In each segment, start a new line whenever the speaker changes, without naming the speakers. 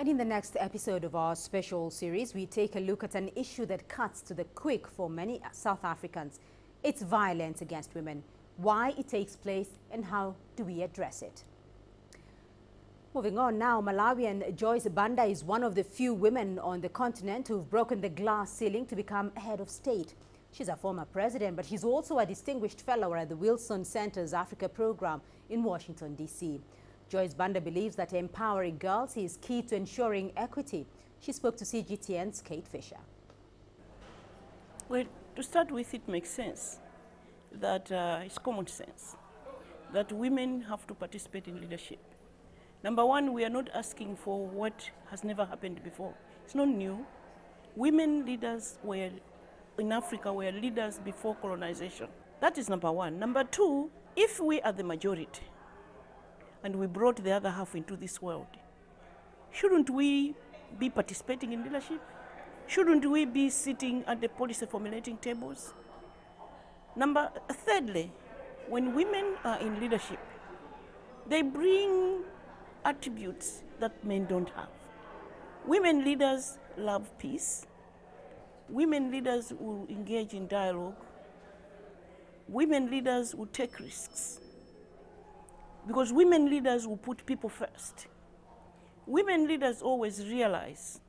And in the next episode of our special series, we take a look at an issue that cuts to the quick for many South Africans. It's violence against women, why it takes place, and how do we address it. Moving on now, Malawian Joyce Banda is one of the few women on the continent who've broken the glass ceiling to become head of state. She's a former president, but she's also a distinguished fellow at the Wilson Center's Africa program in Washington, D.C. Joyce Banda believes that empowering girls is key to ensuring equity. She spoke to CGTN's Kate Fisher.
Well, to start with, it makes sense that it's common sense that women have to participate in leadership. Number one, we are not asking for what has never happened before. It's not new. Women leaders in Africa were leaders before colonization. That is number one. Number two, if we are the majority and we brought the other half into this world, shouldn't we be participating in leadership? Shouldn't we be sitting at the policy formulating tables? Thirdly, when women are in leadership, they bring attributes that men don't have. Women leaders love peace. Women leaders will engage in dialogue. Women leaders will take risks. Because women leaders will put people first. Women leaders always realize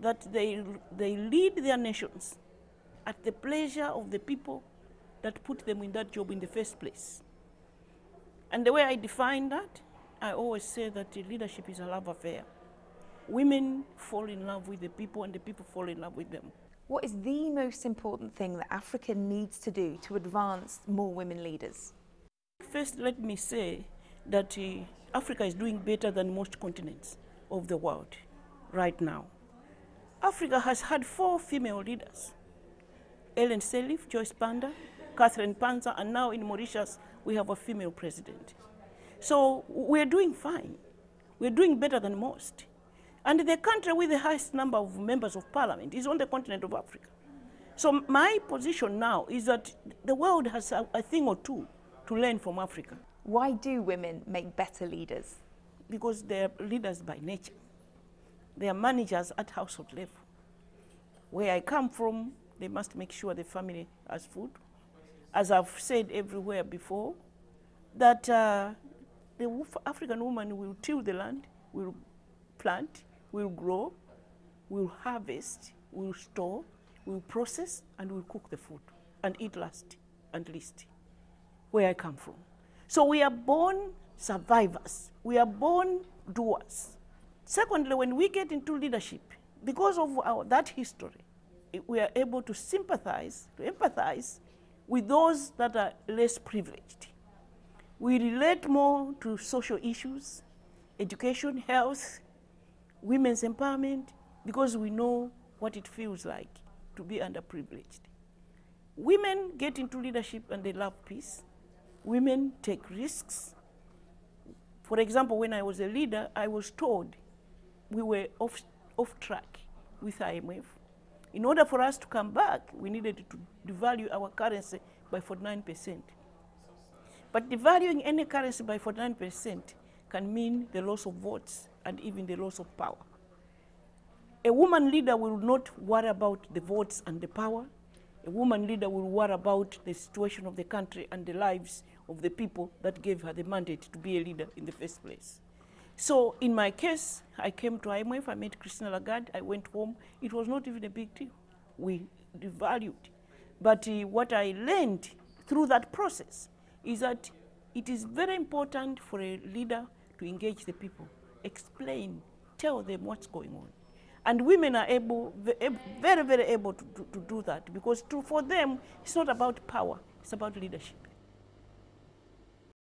that they lead their nations at the pleasure of the people that put them in that job in the first place. And the way I define that, I always say that leadership is a love affair. Women fall in love with the people and the people fall in love with them.
What is the most important thing that Africa needs to do to advance more women leaders?
First, let me say that Africa is doing better than most continents of the world right now. Africa has had 4 female leaders: Ellen Sirleaf, Joyce Banda, Catherine Panza, and now in Mauritius we have a female president. So we're doing fine. We're doing better than most. And the country with the highest number of members of parliament is on the continent of Africa. So my position now is that the world has a thing or two to learn from Africa.
Why do women make better leaders?
Because they're leaders by nature. They are managers at household level. Where I come from, they must make sure the family has food. As I've said everywhere before, that the African woman will till the land, will plant, will grow, will harvest, will store, will process, and will cook the food and eat last and least, where I come from. So we are born survivors. We are born doers. Secondly, when we get into leadership, because of that history, we are able to sympathize, to empathize with those that are less privileged. We relate more to social issues, education, health, women's empowerment, because we know what it feels like to be underprivileged. Women get into leadership and they love peace. Women take risks. For example, when I was a leader, I was told we were off track with IMF. In order for us to come back, we needed to devalue our currency by 49%. But devaluing any currency by 49% can mean the loss of votes and even the loss of power. A woman leader will not worry about the votes and the power. A woman leader will worry about the situation of the country and the lives of the people that gave her the mandate to be a leader in the first place. So in my case, I came to IMF, I met Christine Lagarde, I went home. It was not even a big deal. We devalued. But what I learned through that process is that it is very important for a leader to engage the people, explain, tell them what's going on. And women are very, very able to do that, because for them, it's not about power, it's about leadership.